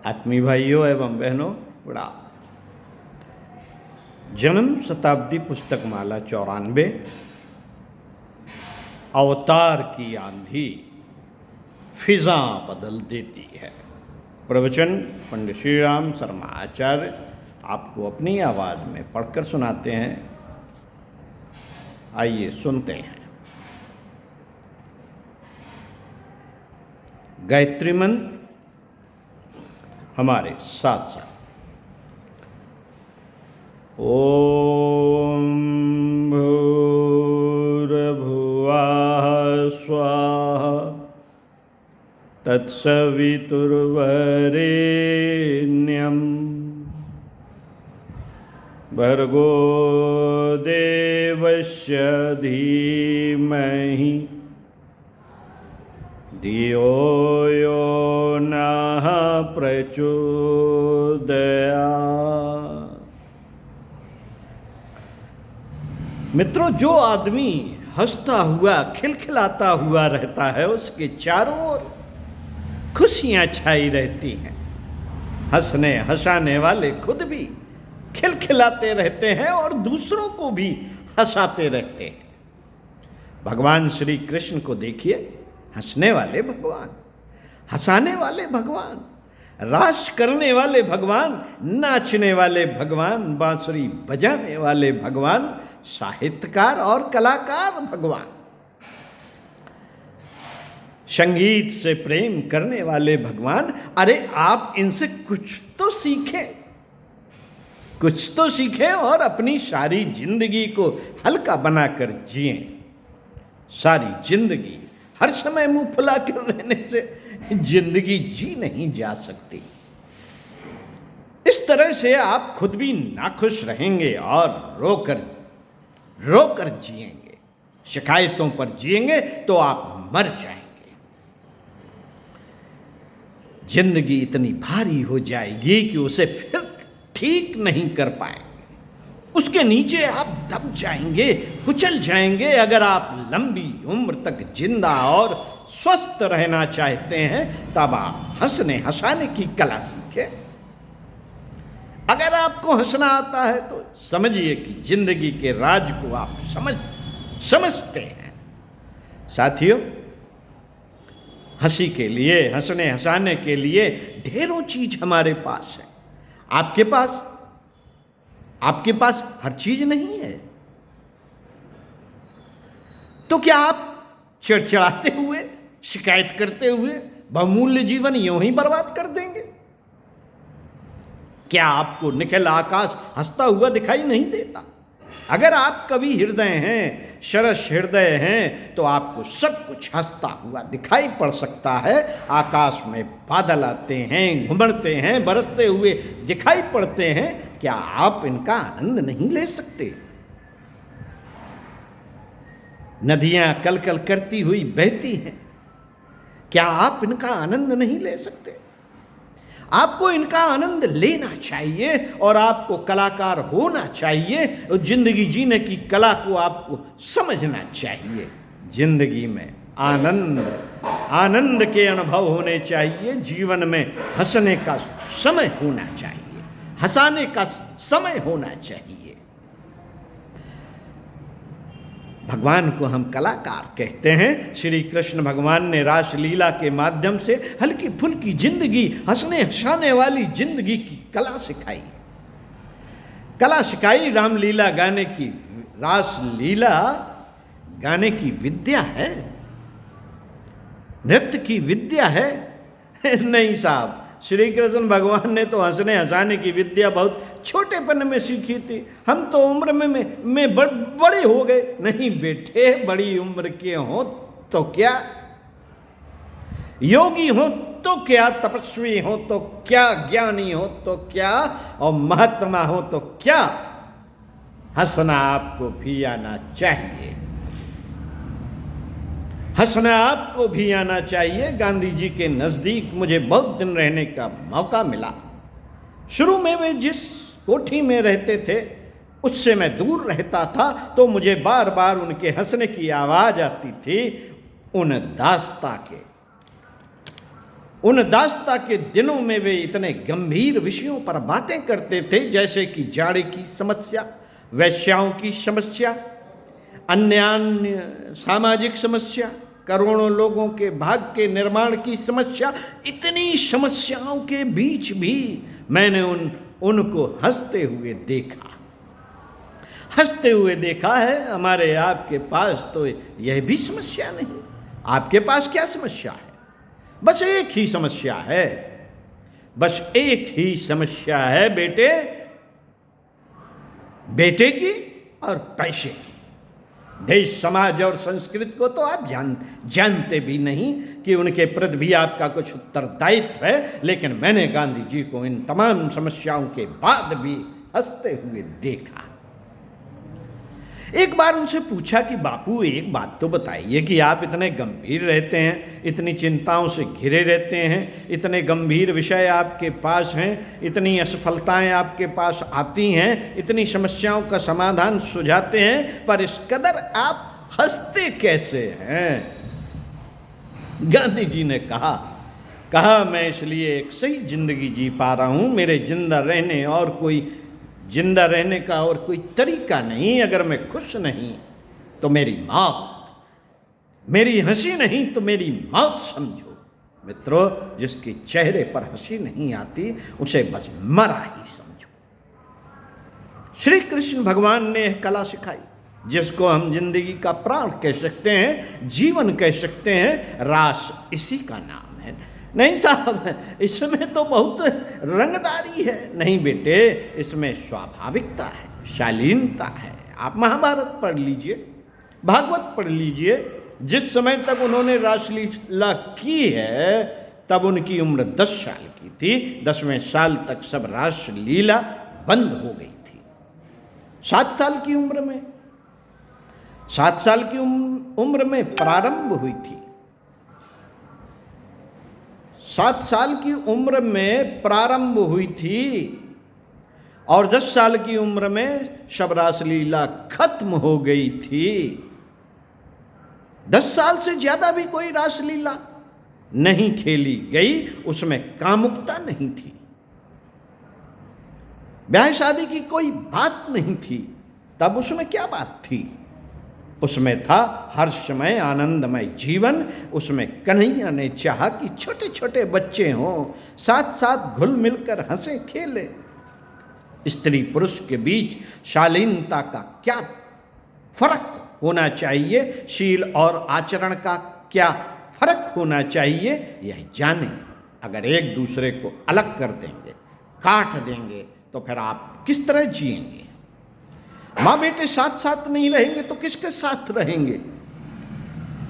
आत्मीय भाइयों एवं बहनों, बड़ा जन्म शताब्दी पुस्तक माला 94 अवतार की आंधी फिजा बदल देती है। प्रवचन पंडित श्री राम शर्मा आचार्य आपको अपनी आवाज में पढ़कर सुनाते हैं। आइए सुनते हैं। गायत्री मंत्र हमारे साथ साथ। ओम भूर्भुवः स्वाहा तत्सवितुर्वरेण्यं भर्गो देवस्य धीमहि धियो यो नः प्रचोदयात्। मित्रों, जो आदमी हंसता हुआ खिलखिलाता हुआ रहता है उसके चारों ओर खुशियां छाई रहती हैं। हंसाने वाले खुद भी खिलखिलाते रहते हैं और दूसरों को भी हंसाते रहते हैं। भगवान श्री कृष्ण को देखिए, हंसने वाले भगवान, हंसाने वाले भगवान, रास करने वाले भगवान, नाचने वाले भगवान, बांसुरी बजाने वाले भगवान, साहित्यकार और कलाकार भगवान, संगीत से प्रेम करने वाले भगवान। अरे आप इनसे कुछ तो सीखें, कुछ तो सीखें और अपनी सारी जिंदगी को हल्का बनाकर जिएं। सारी जिंदगी हर समय मुंह फुला कर रहने से जिंदगी जी नहीं जा सकती। इस तरह से आप खुद भी नाखुश रहेंगे और रोकर जिएंगे, शिकायतों पर जिएंगे तो आप मर जाएंगे। जिंदगी इतनी भारी हो जाएगी कि उसे फिर ठीक नहीं कर पाएंगे। उसके नीचे आप दब जाएंगे, कुचल जाएंगे। अगर आप लंबी उम्र तक जिंदा और स्वस्थ रहना चाहते हैं तब आप हंसने हंसाने की कला सीखें। अगर आपको हंसना आता है तो समझिए कि जिंदगी के राज को आप समझते हैं। साथियों, हंसी के लिए, हंसने हंसाने के लिए ढेरों चीज हमारे पास है। आपके पास हर चीज नहीं है, तो क्या आप चिड़चिड़ाते हुए, शिकायत करते हुए बहुमूल्य जीवन यूं ही बर्बाद कर देंगे? क्या आपको निखिल आकाश हंसता हुआ दिखाई नहीं देता? अगर आप कवि हृदय हैं, सरस हृदय हैं, तो आपको सब कुछ हंसता हुआ दिखाई पड़ सकता है। आकाश में बादल आते हैं, घुमड़ते हैं, बरसते हुए दिखाई पड़ते हैं। क्या आप इनका आनंद नहीं ले सकते? नदियां कलकल करती हुई बहती हैं, क्या आप इनका आनंद नहीं ले सकते? आपको इनका आनंद लेना चाहिए और आपको कलाकार होना चाहिए और जिंदगी जीने की कला को आपको समझना चाहिए। जिंदगी में आनंद के अनुभव होने चाहिए। जीवन में हंसने का समय होना चाहिए, हंसाने का समय होना चाहिए। भगवान को हम कलाकार कहते हैं। श्री कृष्ण भगवान ने रासलीला के माध्यम से हल्की फुल्की जिंदगी, हंसने हंसाने वाली जिंदगी की कला सिखाई। रामलीला गाने की, रासलीला गाने की विद्या है, नृत्य की विद्या है। नहीं साहब, श्री कृष्ण भगवान ने तो हंसने हंसाने की विद्या बहुत छोटेपन में सीखी थी। हम तो उम्र में बड़े हो गए। नहीं बेटे, बड़ी उम्र के हो तो क्या, योगी हो तो क्या, तपस्वी हो तो क्या, ज्ञानी हो तो क्या और महात्मा हो तो क्या, हंसना आपको भी आना चाहिए। हंसना आपको भी आना चाहिए। गांधी जी के नजदीक मुझे बहुत दिन रहने का मौका मिला। शुरू में वे जिस कोठी में रहते थे उससे मैं दूर रहता था, तो मुझे बार बार उनके हंसने की आवाज आती थी। उन दास्ता के उन दास्ता के दिनों में वे इतने गंभीर विषयों पर बातें करते थे जैसे कि जाड़े की समस्या, वैश्याओं की समस्या, अन्य सामाजिक समस्या, करोड़ों लोगों के भाग्य के निर्माण की समस्या। इतनी समस्याओं के बीच भी मैंने उनको हंसते हुए देखा। हंसते हुए देखा है। हमारे आपके पास तो यह भी समस्या नहीं। आपके पास क्या समस्या है? बस एक ही समस्या है, बस एक ही समस्या है बेटे, बेटे की और पैसे की। देश, समाज और संस्कृति को तो आप जानते भी नहीं कि उनके प्रति भी आपका कुछ उत्तरदायित्व है। लेकिन मैंने गांधी जी को इन तमाम समस्याओं के बाद भी हंसते हुए देखा। एक बार उनसे पूछा कि बापू एक बात तो बताइए कि आप इतने गंभीर रहते हैं, इतनी चिंताओं से घिरे रहते हैं, इतने गंभीर विषय आपके पास हैं, इतनी असफलताएं आपके पास आती हैं, इतनी समस्याओं का समाधान सुझाते हैं, पर इस कदर आप हंसते कैसे हैं? गांधी जी ने कहा मैं इसलिए एक सही जिंदगी जी पा रहा हूं। मेरे जिंदा रहने का और कोई तरीका नहीं। अगर मैं खुश नहीं तो मेरी मौत, मेरी हंसी नहीं तो मेरी मौत समझो। मित्रों, जिसके चेहरे पर हंसी नहीं आती उसे बस मरा ही समझो। श्री कृष्ण भगवान ने कला सिखाई जिसको हम जिंदगी का प्राण कह सकते हैं, जीवन कह सकते हैं। रास इसी का नाम है। नहीं साहब, इसमें तो बहुत रंगदारी है। नहीं बेटे, इसमें स्वाभाविकता है, शालीनता है। आप महाभारत पढ़ लीजिए, भागवत पढ़ लीजिए। जिस समय तक उन्होंने रासलीला की है तब उनकी उम्र 10 साल की थी। 10वें साल तक सब रासलीला बंद हो गई थी। 7 साल की उम्र में प्रारंभ हुई थी। 7 साल की उम्र में प्रारंभ हुई थी और 10 साल की उम्र में सब रासलीला खत्म हो गई थी। 10 साल से ज्यादा भी कोई रासलीला नहीं खेली गई। उसमें कामुकता नहीं थी, ब्याह शादी की कोई बात नहीं थी। तब उसमें क्या बात थी? उसमें था हर समय आनंदमय जीवन। उसमें कन्हैया ने चाहा कि छोटे छोटे बच्चे हों, साथ साथ घुल मिलकर हंसे खेले। स्त्री पुरुष के बीच शालीनता का क्या फर्क होना चाहिए, शील और आचरण का क्या फर्क होना चाहिए, यह जाने। अगर एक दूसरे को अलग कर देंगे, काट देंगे, तो फिर आप किस तरह जिएंगे? माँ बेटे साथ साथ नहीं रहेंगे तो किसके साथ रहेंगे?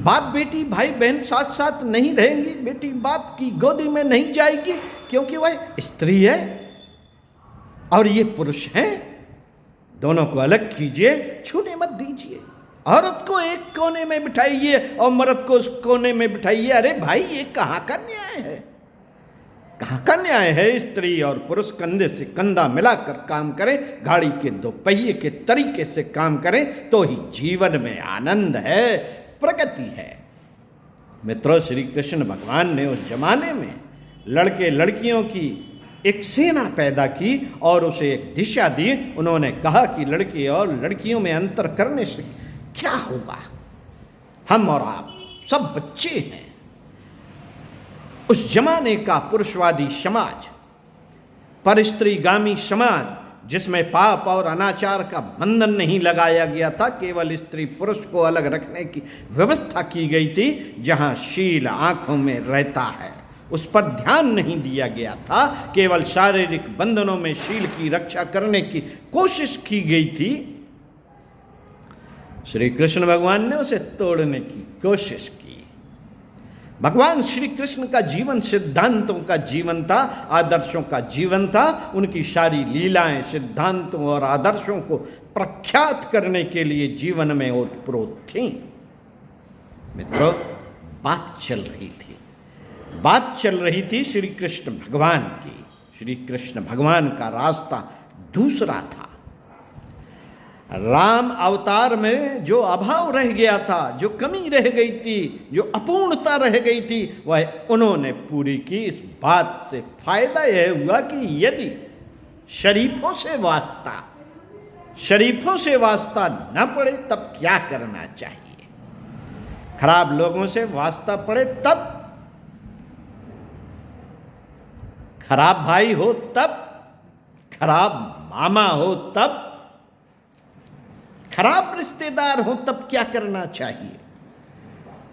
बाप बेटी, भाई बहन साथ साथ नहीं रहेंगी। बेटी बाप की गोदी में नहीं जाएगी क्योंकि वह स्त्री है और ये पुरुष है। दोनों को अलग कीजिए, छूने मत दीजिए। औरत को एक कोने में बिठाइए और मर्द को उस कोने में बिठाइए। अरे भाई, ये कहाँ का न्याय है? कहाँ का न्याय है? स्त्री और पुरुष कंधे से कंधा मिलाकर काम करें, गाड़ी के 2 पहिए के तरीके से काम करें तो ही जीवन में आनंद है, प्रगति है। मित्रों, श्री कृष्ण भगवान ने उस जमाने में लड़के लड़कियों की एक सेना पैदा की और उसे एक दिशा दी। उन्होंने कहा कि लड़के और लड़कियों में अंतर करने से क्या होगा? हम और आप सब बच्चे हैं। उस जमाने का पुरुषवादी समाज, परिस्त्रीगामी समाज, जिसमें पाप और अनाचार का बंधन नहीं लगाया गया था, केवल स्त्री पुरुष को अलग रखने की व्यवस्था की गई थी। जहां शील आंखों में रहता है उस पर ध्यान नहीं दिया गया था। केवल शारीरिक बंधनों में शील की रक्षा करने की कोशिश की गई थी। श्री कृष्ण भगवान ने उसे तोड़ने की कोशिश की। भगवान श्री कृष्ण का जीवन सिद्धांतों का जीवन था, आदर्शों का जीवन था। उनकी सारी लीलाएं सिद्धांतों और आदर्शों को प्रख्यात करने के लिए जीवन में ओतप्रोत थीं। मित्रों, बात चल रही थी श्री कृष्ण भगवान की। श्री कृष्ण भगवान का रास्ता दूसरा था। राम अवतार में जो अभाव रह गया था, जो कमी रह गई थी, जो अपूर्णता रह गई थी, वह उन्होंने पूरी की। इस बात से फायदा यह हुआ कि यदि शरीफों से वास्ता न पड़े तब क्या करना चाहिए, खराब लोगों से वास्ता पड़े तब, खराब भाई हो तब, खराब मामा हो तब, खराब रिश्तेदार हो तब क्या करना चाहिए।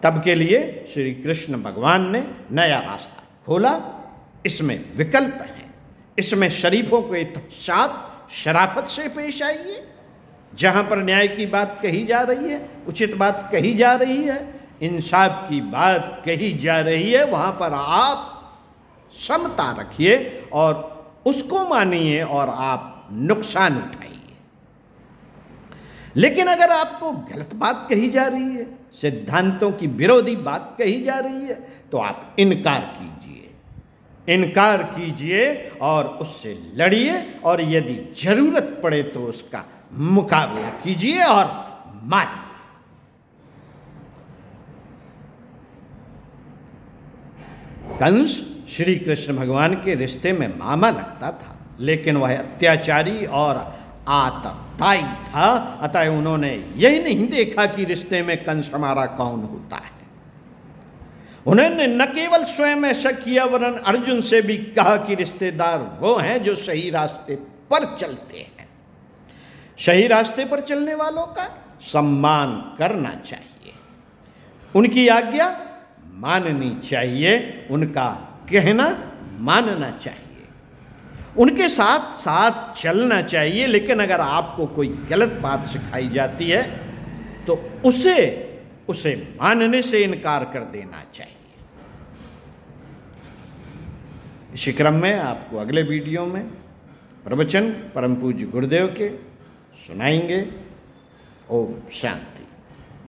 तब के लिए श्री कृष्ण भगवान ने नया रास्ता खोला। इसमें विकल्प है। इसमें शरीफों के साथ शराफत से पेश आइए। जहां पर न्याय की बात कही जा रही है, उचित बात कही जा रही है, इंसाफ की बात कही जा रही है, वहां पर आप समता रखिए और उसको मानिए और आप नुकसान उठाइए। लेकिन अगर आपको गलत बात कही जा रही है, सिद्धांतों की विरोधी बात कही जा रही है, तो आप इनकार कीजिए और उससे लड़िए और यदि जरूरत पड़े तो उसका मुकाबला कीजिए और मानिए। कंस श्री कृष्ण भगवान के रिश्ते में मामा लगता था, लेकिन वह अत्याचारी और आतताई था। अतः उन्होंने यही नहीं देखा कि रिश्ते में कंस हमारा कौन होता है। उन्होंने न केवल स्वयं ऐसा किया, वरन अर्जुन से भी कहा कि रिश्तेदार वो हैं जो सही रास्ते पर चलते हैं। सही रास्ते पर चलने वालों का सम्मान करना चाहिए, उनकी आज्ञा माननी चाहिए, उनका कहना मानना चाहिए, उनके साथ साथ चलना चाहिए। लेकिन अगर आपको कोई गलत बात सिखाई जाती है तो उसे मानने से इनकार कर देना चाहिए। इसी क्रम में आपको अगले वीडियो में प्रवचन परम पूज्य गुरुदेव के सुनाएंगे। ओम शांति।